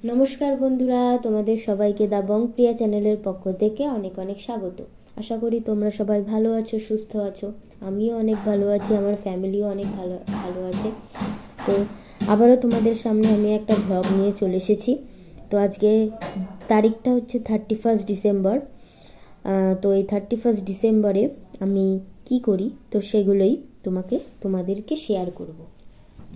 নমস্কার বন্ধুরা, তোমাদের সবাইকে দাবং প্রিয়া চ্যানেলের পক্ষ থেকে অনেক অনেক স্বাগত। আশা করি তোমরা সবাই ভালো আছো, সুস্থ আছো। আমিও অনেক ভালো আছি, আমার ফ্যামিলিও অনেক ভালো ভালো আছে। তো আবারও তোমাদের সামনে আমি একটা ব্লগ নিয়ে চলে এসেছি। তো আজকে তারিখটা হচ্ছে 31 ডিসেম্বর। তো এই 31 ডিসেম্বরে আমি কি করি তো সেগুলোই তোমাদেরকে শেয়ার করব।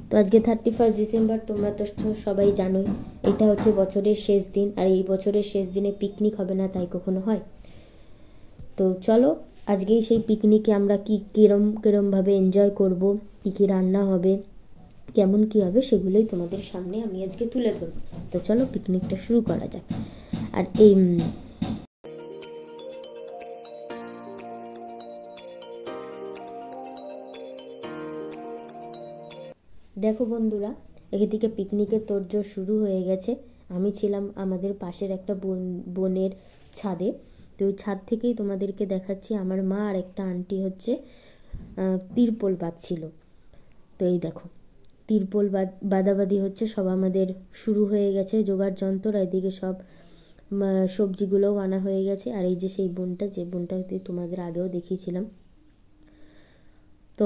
তো আজকে 31 ডিসেম্বর, তোমরা তো সবাই জানোই এটা হচ্ছে বছরের শেষ দিন। আর এই বছরের শেষ দিনে পিকনিক হবে না তাই কখনো হয়? তো চলো আজকেই সেই পিকনিকে আমরা কিরমভাবে এনজয় করব, কী রান্না হবে, কেমন কি হবে সেগুলোই তোমাদের সামনে আমি আজকে তুলে ধরবো। তো চলো পিকনিকটা শুরু করা যাক। আর এই দেখো বন্ধুরা, এদিকে পিকনিকের তোড়জোড় শুরু হয়ে গেছে। আমি ছিলাম আমাদের পাশের একটা বোনের ছাদে। তো ওই ছাদ থেকেই তোমাদেরকে দেখাচ্ছি। আমার মা আর একটা আন্টি হচ্ছে তিরপল বাঁধছিল। তো এই দেখো তিরপল বাদাবাদি হচ্ছে, সব আমাদের শুরু হয়ে গেছে জোগাড় যন্ত্র। এদিকে সব সবজিগুলোও আনা হয়ে গেছে। আর এই যে সেই বোনটা, যে বোনটা তোমাদের আগেও দেখিয়েছিলাম। তো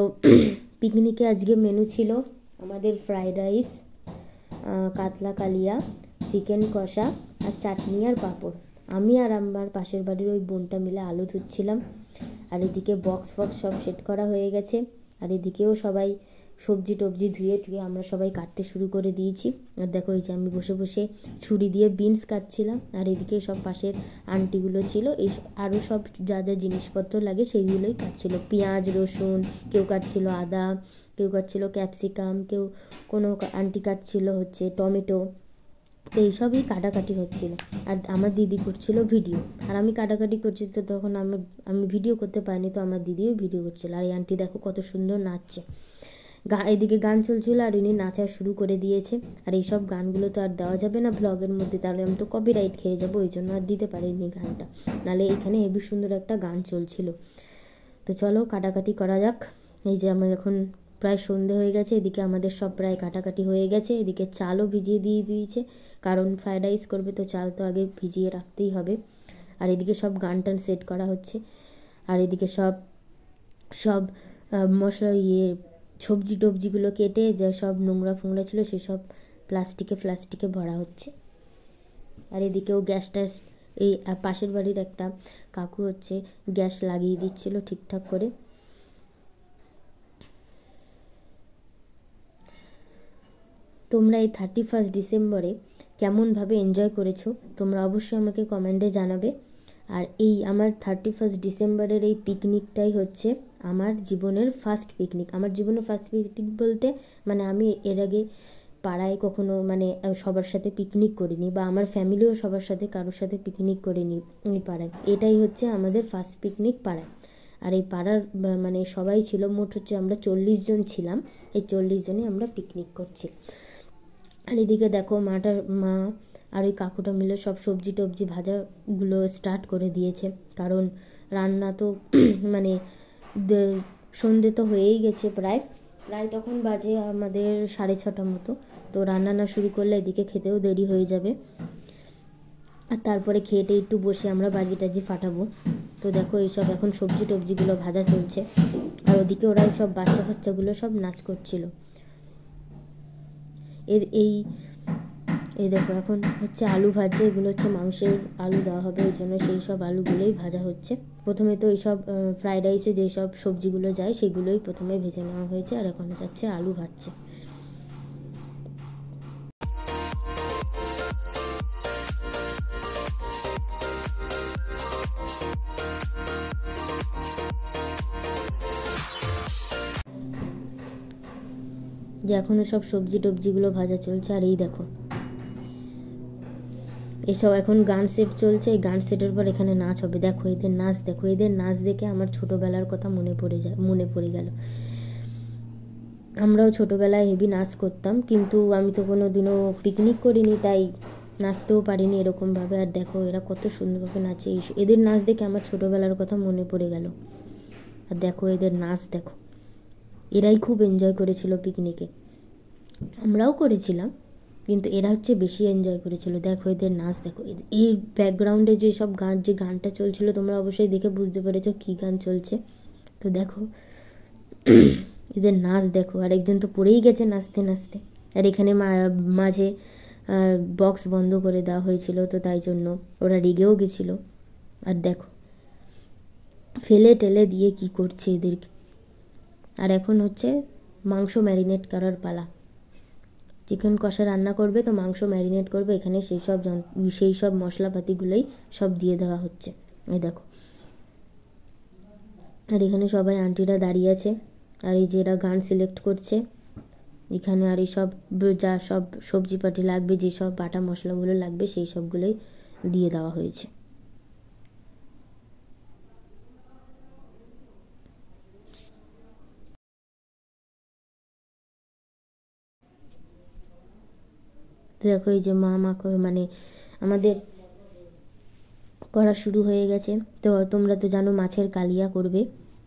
পিকনিকে আজকে মেনু ছিল আমাদের ফ্রাইড রাইস, কাতলা কালিয়া, চিকেন কষা আর চাটনি আর পাঁপড়। আমি আর আমার পাশের বাড়ির ওই বোনটা মিলে আলু ধুচ্ছিলাম। আর এদিকে বক্স সব সেট করা হয়ে গেছে। আর এদিকেও সবাই সবজি টবজি ধুয়ে আমরা সবাই কাটতে শুরু করে দিয়েছি। আর দেখো এই যে আমি বসে বসে ছুরি দিয়ে বিনস কাটছিলাম। আর এদিকে সব পাশের আন্টিগুলো ছিল, এই আরও সব যা যা জিনিসপত্র লাগে সেইগুলোই কাটছিল। পেঁয়াজ রসুন, কেউ কাটছিল আদা, কেউ কাটছিল ক্যাপসিকাম, কেউ কোনো আন্টি কাটছিল হচ্ছে টমেটো। তো এইসবই কাটাকাটি হচ্ছিল। আর আমার দিদি করছিল ভিডিও। আর আমি কাটাকাটি করছি, তো তখন আমি ভিডিও করতে পারিনি, তো আমার দিদিও ভিডিও করছিল। আর এই আন্টি দেখো কত সুন্দর নাচছে। এদিকে গান চলছিল আর উনি নাচা শুরু করে দিয়েছে। আর এইসব গানগুলো তো আর দেওয়া যাবে না ব্লগের মধ্যে, তাহলে আমি তো কপিরাইট খেয়ে যাবো। ওই জন্য আর দিতে পারিনি গানটা, নাহলে এখানে হেবি সুন্দর একটা গান চলছিল। তো চলো কাটাকাটি করা যাক। এই যে আমার এখন প্রায় সন্ধে হয়ে গেছে। এদিকে আমাদের সব প্রায় কাটাকাটি হয়ে গেছে। এদিকে চালও ভিজিয়ে দিয়েছে, কারণ ফ্রাইড রাইস করবে তো চাল তো আগে ভিজিয়ে রাখতেই হবে। আর এদিকে সব গান টান সেট করা হচ্ছে। আর এদিকে সব সব মশলা সবজি টবজিগুলো কেটে যা সব নোংরা ফোংরা ছিল সেসব প্লাস্টিকে ভরা হচ্ছে। আর এদিকেও গ্যাস ট্যাস, এই পাশের বাড়ির একটা কাকু হচ্ছে গ্যাস লাগিয়ে দিচ্ছিল ঠিকঠাক করে। তোমরা এই 31 ডিসেম্বরে কেমনভাবে এনজয় করেছো তোমরা অবশ্যই আমাকে কমেন্টে জানাবে। আর এই আমার 31 ডিসেম্বরের এই পিকনিকটাই হচ্ছে আমার জীবনের ফার্স্ট পিকনিক। আমার জীবনের ফার্স্ট পিকনিক বলতে মানে আমি এর আগে পাড়ায় কখনো মানে সবার সাথে পিকনিক করিনি, বা আমার ফ্যামিলিও সবার সাথে কারোর সাথে পিকনিক করিনি পাড়ায়। এটাই হচ্ছে আমাদের ফার্স্ট পিকনিক পাড়ায়। আর এই পাড়ার মানে সবাই ছিল, মোট হচ্ছে আমরা 40 জন ছিলাম। এই 40 জনই আমরা পিকনিক করছি। আর এদিকে দেখো মা আর ওই কাকুটা মিলে সব সবজি টবজি ভাজাগুলো স্টার্ট করে দিয়েছে, কারণ রান্না তো মানে সন্ধে তো হয়েই গেছে প্রায় তখন বাজে আমাদের 6:30 মতো। তো রান্না না শুরু করলে এদিকে খেতেও দেরি হয়ে যাবে। আর তারপরে খেয়ে একটু বসে আমরা বাজি টাজি ফাটাবো। তো দেখো এইসব এখন সবজি টবজিগুলো ভাজা চলছে। আর ওদিকে ওরা সব বাচ্চাগুলো সব নাচ করছিল। এই দেখো এখন হচ্ছে আলু ভাজছে। এগুলো হচ্ছে মাংসের আলু দেওয়া হবে, ওই জন্য সেই সব আলুগুলোই ভাজা হচ্ছে। প্রথমে তো এইসব ফ্রাইড রাইসে যেসব সবজিগুলো যায় সেগুলোই প্রথমে ভেজে নেওয়া হয়েছে। আর এখন যাচ্ছে আলু ভাজছে। যে এখনও সব সবজি টবজিগুলো ভাজা চলছে। আর এই দেখো এসব এখন গান সেট চলছে। এই গান সেটের পর এখানে নাচ হবে। দেখো এদের নাচ দেখে আমার ছোটোবেলার কথা মনে পড়ে গেল। আমরাও ছোটোবেলায় হেভি নাচ করতাম, কিন্তু আমি তো কোনো দিনও পিকনিক করিনি, তাই নাচতেও পারিনি এরকমভাবে। আর দেখো এরা কত সুন্দরভাবে নাচে। এদের নাচ দেখে আমার ছোটোবেলার কথা মনে পড়ে গেল। আর দেখো এদের নাচ দেখো, এরাই খুব এনজয় করেছিল পিকনিকে। আমরাও করেছিলাম, কিন্তু এরা হচ্ছে বেশি এনজয় করেছিল। দেখো এদের নাচ দেখো, এই ব্যাকগ্রাউন্ডে যে সব গান, যে গানটা চলছিল তোমরা অবশ্যই দেখে বুঝতে পেরেছো কী গান চলছে। তো দেখো এদের নাচ দেখো, আর একজন তো পড়েই গেছে নাচতে নাচতে। আর এখানে মাঝে বক্স বন্ধ করে দেওয়া হয়েছিল, তো তাই জন্য ওরা রেগেও গেছিলো। আর দেখো ফেলে টেলে দিয়ে কি করছে এদেরকে। আর এখন হচ্ছে মাংস ম্যারিনেট করার পালা। চিকেন কষা রান্না করবে, তো মাংস ম্যারিনেট করবে, এখানে সেই সব মশলাপাতিগুলোই সব দিয়ে দেওয়া হচ্ছে। এই দেখো, আর এখানে সবাই আন্টিরা দাঁড়িয়ে আছে, আর এই যে এরা গান সিলেক্ট করছে এখানে। আর এই সব যা সব সবজিপাতি লাগবে, যেসব বাটা মশলাগুলো লাগবে সেই সবগুলোই দিয়ে দেওয়া হয়েছে। দেখো এই যে মা মানে আমাদের করা শুরু হয়ে গেছে। তো তোমরা তো জানো মাছের কালিয়া করবে,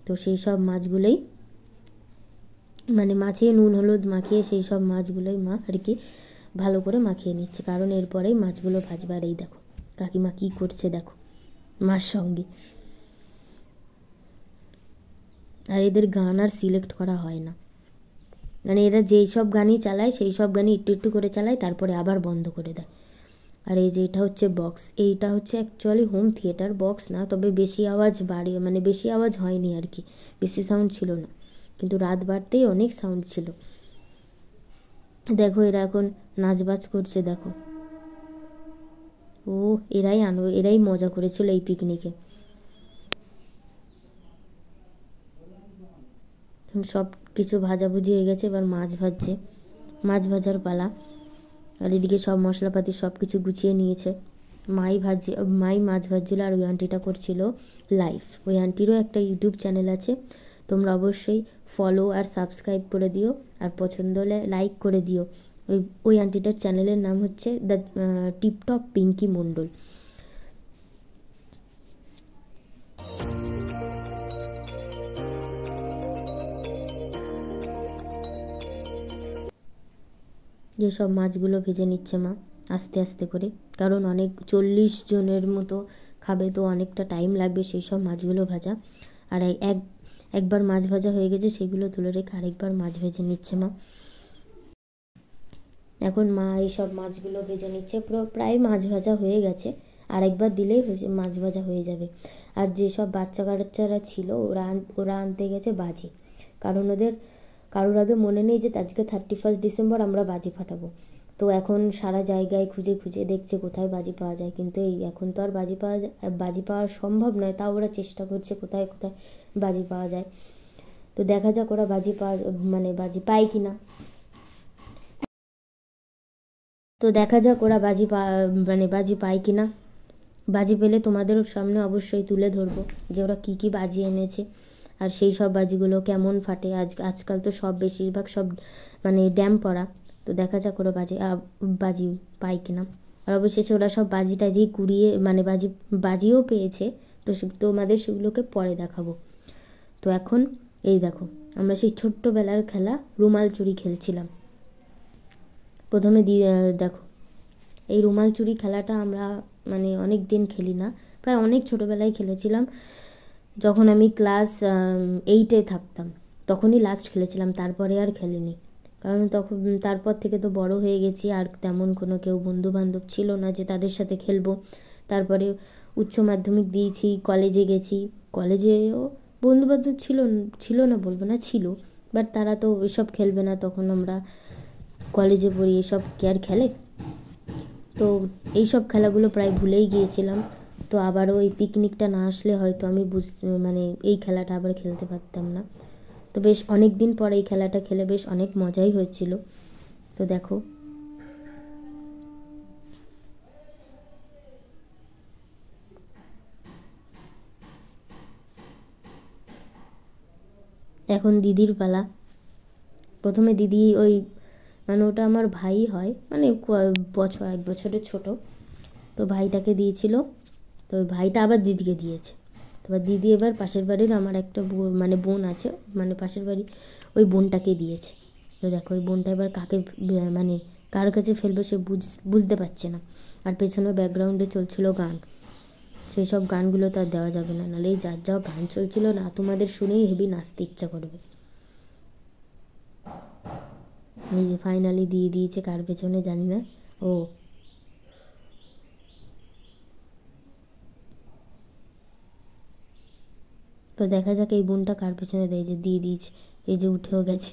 তো সেই সব মাছগুলোই মানে মাছে নুন হলুদ মাখিয়ে সেই সব মাছগুলোই মা আর কি ভালো করে মাখিয়ে নিচ্ছে, কারণ এরপরেই মাছগুলো ভাজবে। আর এই দেখো কাকিমা কী করছে দেখো মার সঙ্গে। আর এদের গান আর সিলেক্ট করা হয় না, মানে এরা যেই সব গানই চালায় সেই সব গানই একটু একটু করে চালায়, তারপরে আবার বন্ধ করে দেয়। আর এই যে এটা হচ্ছে বক্স, এইটা হচ্ছে অ্যাকচুয়ালি হোম থিয়েটার বক্স না, তবে বেশি আওয়াজ বাড়িয়ে মানে বেশি আওয়াজ হয়নি আর কি, বেশি সাউন্ড ছিল না, কিন্তু রাত বাড়তেই অনেক সাউন্ড ছিল। দেখো এরা এখন নাচবাজ করছে দেখো। ও এরাই মজা করেছিল এই পিকনিকে। সব কিছু ভাজাভুজি হয়ে গেছে, এবার মাছ ভাজছে, মাছ ভাজার পালা। আর এদিকে সব মশলাপাতি সব কিছু গুছিয়ে নিয়েছে, মাই মাছ ভাজছিল, আর ওই আন্টিটা করছিল লাইভ। ওই আন্টিরও একটা ইউটিউব চ্যানেল আছে, তোমরা অবশ্যই ফলো আর সাবস্ক্রাইব করে দিও, আর পছন্দ হলে লাইক করে দিও। ওই আন্টিটার চ্যানেলের নাম হচ্ছে দ্য টিপটপ পিঙ্কি মণ্ডল। যেসব মাছগুলো ভেজে নিচ্ছে মা আস্তে আস্তে করে, কারণ 40 জনের মতো খাবে, তো অনেকটা টাইম লাগবে সেই সব মাছগুলো ভাজা। আর একবার মাছ ভাজা হয়ে গেছে, সেগুলো তুলে রেখে আরেকবার মাছ ভেজে নিচ্ছে মা। এখন মা এইসব মাছগুলো ভেজে নিচ্ছে, প্রায় মাছ ভাজা হয়ে গেছে, আর একবার দিলেই মাছ ভাজা হয়ে যাবে। আর যেসব বাচ্চা কাচ্চারা ছিল ওরা আনতে গেছে বাজি, কারণ ওদের কারোর আগে মনে নেই যে আজকে 31 ডিসেম্বর আমরা বাজি ফাটাবো। তো এখন সারা জায়গায় খুঁজে খুঁজে দেখছে কোথায় বাজি পাওয়া যায়, কিন্তু এখন তো আর বাজি পাওয়া সম্ভব নয়, তাও ওরা চেষ্টা করছে কোথায় কোথায় বাজি পাওয়া যায়। তো দেখা যাক ওরা বাজি পায় কিনা। তো দেখা যাক ওরা বাজি পায় কিনা। বাজি পেলে তোমাদের সামনে অবশ্যই তুলে ধরবো যে ওরা কী কী বাজি এনেছে, আর সেই সব বাজিগুলো কেমন ফাটে। আজকাল তো সব বেশিরভাগ সব ড্যাম পড়া, তো দেখা যাক ওরা বাজি পায় কিনা। আর অবশেষে ওরা সব বাজি টাজি কুড়িয়ে বাজিও পেয়েছে, তো তোমাদের সেগুলোকে পরে দেখাবো। তো এখন এই দেখো আমরা সেই ছোট্টবেলার খেলা রুমাল চুরি খেলছিলাম। প্রথমে দেখো এই রুমাল চুরি খেলাটা আমরা অনেক দিন খেলি না, প্রায় অনেক ছোটোবেলায় খেলেছিলাম, যখন আমি ক্লাস 8-এ থাকতাম তখনই লাস্ট খেলেছিলাম, তারপরে আর খেলিনি। কারণ তারপর থেকে তো বড় হয়ে গেছি, আর তেমন কোনো কেউ বন্ধুবান্ধব ছিল না যে তাদের সাথে খেলবো। তারপরে উচ্চ মাধ্যমিক দিয়েছি, কলেজে গেছি, কলেজেও বন্ধুবান্ধব ছিল না বলবো না, ছিল, বাট তারা তো এসব খেলবে না, তখন আমরা কলেজে পড়ি, এসব কে আর খেলে। তো এইসব খেলাগুলো প্রায় ভুলেই গিয়েছিলাম। তো আবারও এই পিকনিকটা না আসলে হয়তো আমি এই খেলাটা আবার খেলতে পারতাম না। তো বেশ অনেক দিন পর এই খেলাটা খেলে বেশ অনেক মজাই হয়েছিল। তো দেখো এখন দিদির পালা। প্রথমে দিদি ওটা আমার ভাই হয়, 1 বছরের ছোট, তো ভাইটাকে দিয়েছিল, তো ওই ভাইটা আবার দিদিকে দিয়েছে। এবার দিদি এবার পাশের বাড়ির আমার একটা বোন আছে, পাশের বাড়ি ওই বোনটাকে দিয়েছে। তো দেখো ওই বোনটা এবার কাকে কার কাছে ফেলবে সে বুঝতে পারছে না। আর পেছনে ব্যাকগ্রাউন্ডে চলছিল গান, সেই সব গানগুলো তো আর দেওয়া যাবে না, নাহলে যার যা গান চলছিল না তোমাদের শুনেই হেভি নাচতে ইচ্ছা করবে। এই যে ফাইনালি দিয়ে দিয়েছে, কার পেছনে জানি না। ও তো দেখা যাক এই বোনটা কার পেছনে দেয়, যে দিয়ে দিয়েছে, এই যে উঠেও গেছে।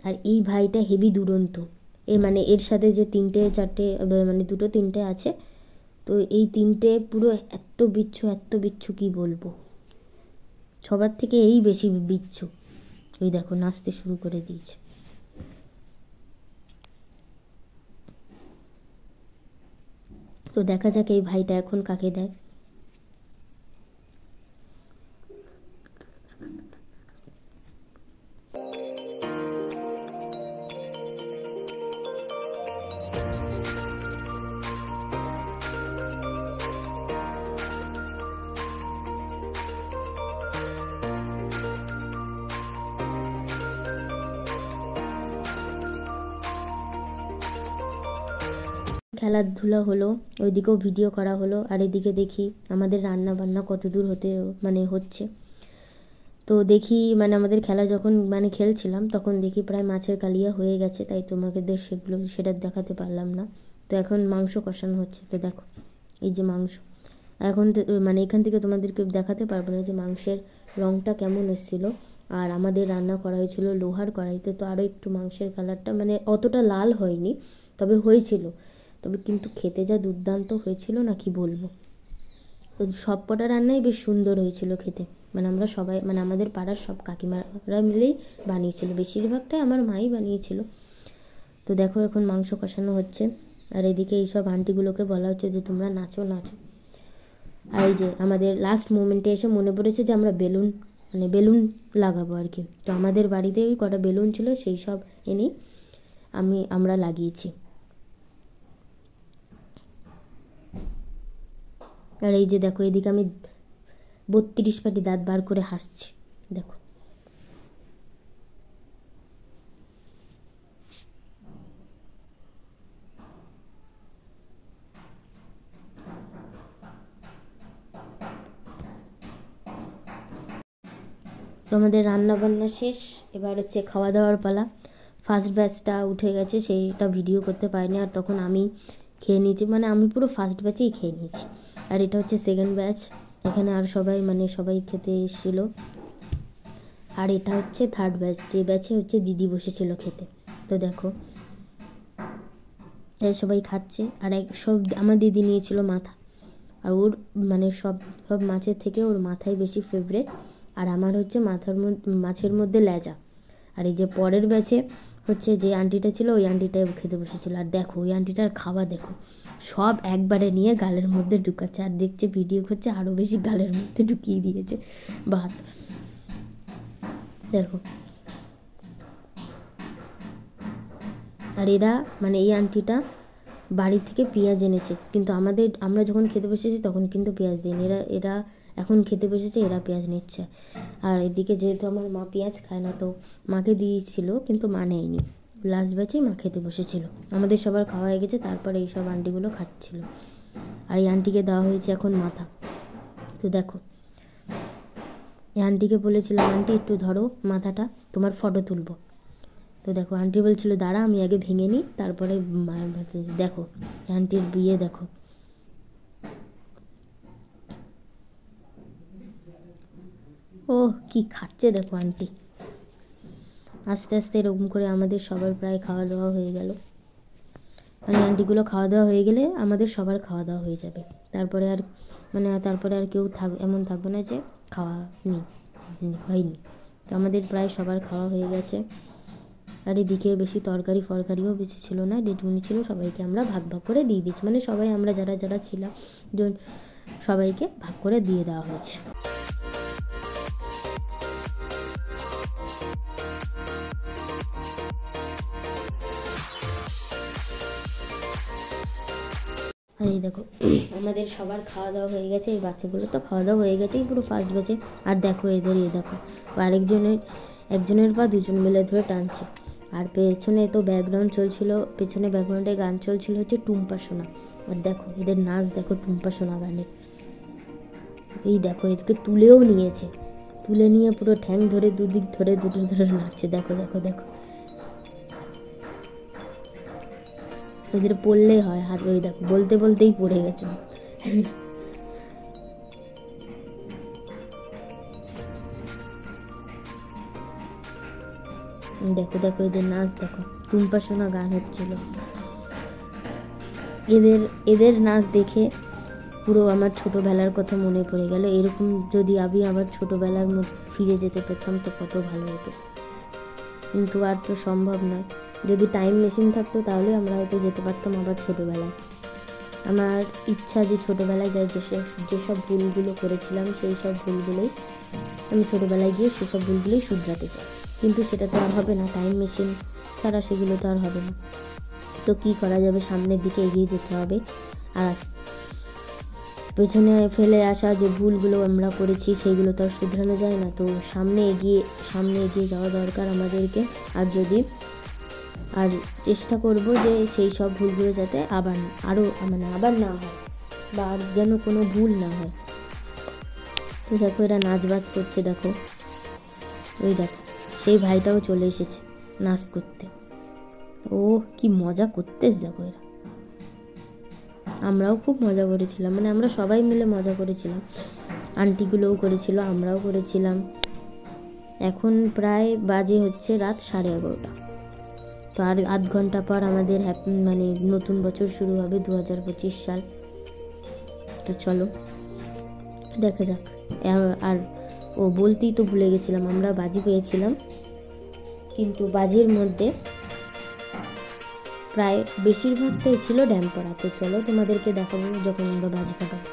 আর এই ভাইটা হেভি দুরন্ত, মানে এর সাথে যে 3টে 4টে মানে 2টো 3টে আছে, তো এই 3টে পুরো এত বিচ্ছু কি বলবো, সবার থেকে এই বেশি বিচ্ছু। ওই দেখো নাচতে শুরু করে দিয়েছে। তো দেখা যাক এই ভাইটা এখন কাকে দেয়। খেলাধুলা হলো, ওইদিকেও ভিডিও করা হলো, আর এদিকে দেখি আমাদের রান্না বান্না কত দূর হচ্ছে। তো দেখি মানে আমাদের খেলা যখন মানে খেলছিলাম তখন দেখি প্রায় মাছের কালিয়া হয়ে গেছে, তাই তোমাদের সেটা দেখাতে পারলাম না। তো এখন মাংস কষানো হচ্ছে। তো দেখো এই যে মাংস, এখন মানে এখান থেকে তোমাদেরকে দেখাতে পারবো না যে মাংসের রঙটা কেমন এসেছিলো। আর আমাদের রান্না করা হয়েছিল লোহার কড়াইতে, তো আরও একটু মাংসের কালারটা মানে অতটা লাল হয়নি, তবে হয়েছিল, তবে কিন্তু খেতে যা দুর্দান্ত হয়েছিল না কি বলবো। তো সব কটা রান্নাই বেশ সুন্দর হয়েছিল খেতে, মানে আমরা সবাই মানে আমাদের পাড়ার সব কাকিমারা মিলেই বানিয়েছিল, বেশিরভাগটাই আমার মাই বানিয়েছিল। তো দেখো এখন মাংস কষানো হচ্ছে, আর এদিকে এইসব আন্টিগুলোকে বলা হচ্ছে যে তোমরা নাচো। আর এই যে আমাদের লাস্ট মোমেন্টে এসে মনে পড়েছে যে আমরা বেলুন লাগাবো আর কি। তো আমাদের বাড়িতে ওই কটা বেলুন ছিল, সেই সব এনেই আমরা লাগিয়েছি। আর এই যে দেখো এদিকে আমি 32 পাটি দাঁত বার করে হাসছি, দেখো। তো আমাদের রান্না বান্না শেষ, এবার হচ্ছে খাওয়া দাওয়ার পালা। ফার্স্ট ব্যাচটা উঠে গেছে, সেইটা ভিডিও করতে পারিনি, আর তখন আমি খেয়ে নিয়েছি, মানে আমি পুরো ফার্স্ট ব্যাচেই খেয়ে নিয়েছি। আর এটা হচ্ছে সেকেন্ড ব্যাচ, এখানে আর সবাই খেতে এসেছিলো। আর এটা হচ্ছে থার্ড ব্যাচ, যে ব্যাচে হচ্ছে দিদি বসেছিল খেতে। তো দেখো সবাই খাচ্ছে, আর সব আমার দিদি নিয়েছিল মাথা, আর ওর মানে সব মাছের থেকে ওর মাথাই বেশি ফেভারেট, আর আমার হচ্ছে মাছের মধ্যে লেজা। আর এই যে পরের ব্যাচে হচ্ছে যে আন্টিটা ছিল, ওই আন্টিটাই খেতে বসেছিল। আর দেখো ওই আন্টিটার খাওয়া দেখো, সব একবারে নিয়ে গালের মধ্যে ঢুকাচ্ছে, আর দেখছে ভিডিও করছে, আরও বেশি গালের মধ্যে ঢুকিয়ে দিয়েছে ভাত, দেখো। আর এরা মানে এই আন্টিটা বাড়ি থেকে পেঁয়াজ এনেছে, কিন্তু আমরা যখন খেতে বসেছি তখন কিন্তু পেঁয়াজ দিইনি, এরা এখন খেতে বসেছে, এরা পেঁয়াজ নিচ্ছে। আর এদিকে যেহেতু আমার মা পেঁয়াজ খায় না, তো মাকে দিয়েছিল, কিন্তু মা নেয়নি, লাস্ট ব্যাচেই মা খেতে বসেছিল। আমাদের সবার খাওয়া হয়ে গেছে, তারপরে এইসব আন্টিগুলো খাচ্ছিল, আর এই আন্টিকে দেওয়া হয়েছে এখন মাথা। তো দেখো এই আন্টিকে বলেছিলাম, আন্টি একটু ধরো মাথাটা, তোমার ফটো তুলবো। তো দেখো আন্টি বলছিল দাঁড়া আমি আগে ভেঙে নিই, তারপরে দেখো আন্টির বিয়ে দেখো। ও কি খাচ্ছে দেখো আন্টি। আস্তে আস্তে এরকম করে আমাদের সবার প্রায় খাওয়া দাওয়া হয়ে গেল, মানে আন্টিগুলো খাওয়া দাওয়া হয়ে গেলে আমাদের সবার খাওয়া দাওয়া হয়ে যাবে, তারপরে আর কেউ এমন থাকবে না যে খাওয়া হয়নি। তো আমাদের প্রায় সবার খাওয়া হয়ে গেছে। আর এদিকে বেশি ফরকারিও বেশি ছিল না, ডেটুনি ছিল, সবাইকে আমরা ভাগ করে দিয়ে দিচ্ছি, মানে সবাই আমরা যারা ছিলাম সবাইকে ভাগ করে দিয়ে দেওয়া হয়েছে। আর এই দেখো আমাদের সবার খাওয়া দাওয়া হয়ে গেছে, এই বাচ্চাগুলো তো খাওয়া দাওয়া হয়ে গেছে পুরো ফার্স্ট ব্যাচে। আর দেখো একজনের পা দুজন মিলে ধরে টানছে, আর পেছনে তো ব্যাকগ্রাউন্ড চলছিল, পেছনে ব্যাকগ্রাউন্ডে গান চলছিল হচ্ছে টুম্পা সোনা। আর দেখো এদের নাচ দেখো, টুম্পা সোনা গানের। এই দেখো এদেরকে তুলেও নিয়েছে, তুলে নিয়ে পুরো ঠ্যাং ধরে দুদিক ধরে দুটো ধরে নাচছে। দেখো দেখো দেখো, এদের পড়লেই হয় হাত। ওই দেখো বলতে বলতেই পড়ে গেছে। দেখো দেখো এদের নাচ দেখো, টুম্পা সোনা গান হচ্ছিল। এদের এদের নাচ দেখে পুরো আমার ছোটোবেলার কথা মনে পড়ে গেল। এরকম যদি আমি আবার ছোটোবেলার মধ্যে ফিরে যেতে পেতাম তো কত ভালো হতো, কিন্তু আর তো সম্ভব নয়। যদি টাইম মেশিন থাকতো তাহলে আমরা হয়তো যেতে পারতাম আবার ছোটোবেলায়। আমার ইচ্ছা যে ছোটোবেলায় যাই, যেসব ভুলগুলো করেছিলাম সেই সব ভুলগুলোই আমি ছোটোবেলায় গিয়ে সেসব ভুলগুলোই শুধরাতে চাই, কিন্তু সেটা তো আর হবে না, টাইম মেশিন ছাড়া সেগুলো তো আর হবে না। তো কী করা যাবে, সামনের দিকে এগিয়ে যেতে হবে। আর পেছনে ফেলে আসা যে ভুলগুলো আমরা করেছি সেগুলো তো আর শুধরানো যায় না। তো সামনে এগিয়ে যাওয়া দরকার আমাদেরকে। আর চেষ্টা করব যে সেই সব ভুলগুলো যাতে আবার না হয়, বা আর যেন কোনো ভুল না হয়। তো দেখো এরা নাচবাজ করছে, দেখো ওই দেখো সেই ভাইটাও চলে এসেছে নাচ করতে। ও কি মজা করতেছে দেখো এরা। আমরাও খুব মজা করেছিলাম, মানে আমরা সবাই মিলে মজা করেছিলাম, আন্টিগুলোও করেছিল, আমরাও করেছিলাম। এখন প্রায় বাজে হচ্ছে রাত 11:30। তো আর আধ ঘন্টা পর আমাদের মানে নতুন বছর শুরু হবে, 2025 সাল। তো চলো দেখা যাক। আর ও বলতেই তো ভুলে গেছিলাম, আমরা বাজি পেয়েছিলাম, কিন্তু বাজির মধ্যে প্রায় বেশিরভাগটাই ছিল ড্যাম পড়া। তো চলো তোমাদেরকে দেখাবো যখন আমরা বাজি ফাটাবো।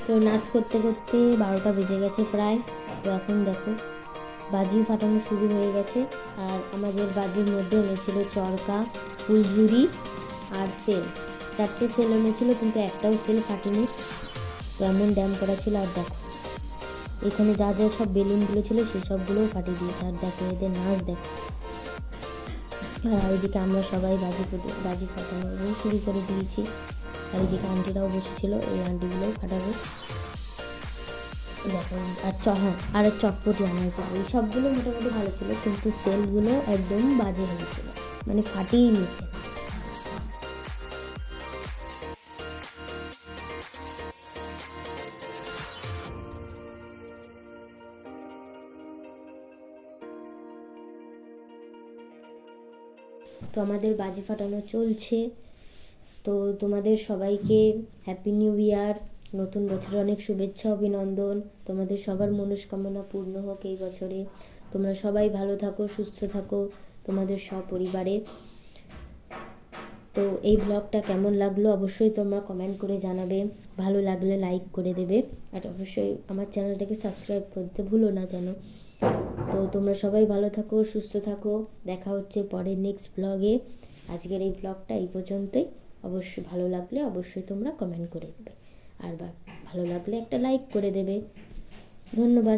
তো নাচ করতে করতে 12টা বেজে গেছে প্রায়। তো এখন দেখো বাজি ফাটানো শুরু হয়ে গেছে। আর আমাদের বাজির মধ্যে এনেছিল চরকা, ফুলঝুরি আর সেল। 4টে সেল এনেছিল, কিন্তু একটাও সেল ফাটেনি। তো এমন ড্যাম করা ছিল। আর দেখো এখানে যা যা সব বেলুনগুলো ছিল সেসবগুলোও ফাটিয়ে দিয়েছে। আর দেখো এদের নাচ দেখো। আর ওইদিকে আমরা সবাই বাজি ফাটানো শুরু করে দিয়েছি। আর এদিকে আন্টিরাও বসেছিল, এই আন্টিগুলোও ফাটাবে। দেখো আর চটপটি আনা হয়েছে। ওই সবগুলো মোটামুটি ভালো ছিল, কিন্তু সেলগুলো একদম বাজে হয়েছিল, মানে ফাটিয়ে নিছে। তো আমাদের বাজি ফাটানো চলছে। তো তোমাদের সবাইকে হ্যাপি নিউ ইয়ার, নতুন বছরে অনেক শুভেচ্ছা অভিনন্দন। তোমাদের সবার মনস্কামনা পূর্ণ হোক এই বছরে। তোমরা সবাই ভালো থাকো, সুস্থ থাকো তোমাদের সপরিবারে। তো এই ব্লগটা কেমন লাগলো অবশ্যই তোমরা কমেন্ট করে জানাবে, ভালো লাগলে লাইক করে দেবে, আর অবশ্যই আমার চ্যানেলটাকে সাবস্ক্রাইব করতে ভুলো না যেন। তো তোমরা সবাই ভালো থাকো, সুস্থ থাকো, দেখা হচ্ছে পরের নেক্সট ব্লগে। আজকের এই ব্লগটা এই পর্যন্তই। অবশ্যই ভালো লাগলে অবশ্যই তোমরা কমেন্ট করে দেবে, আর ভালো লাগলে একটা লাইক করে দেবে। ধন্যবাদ।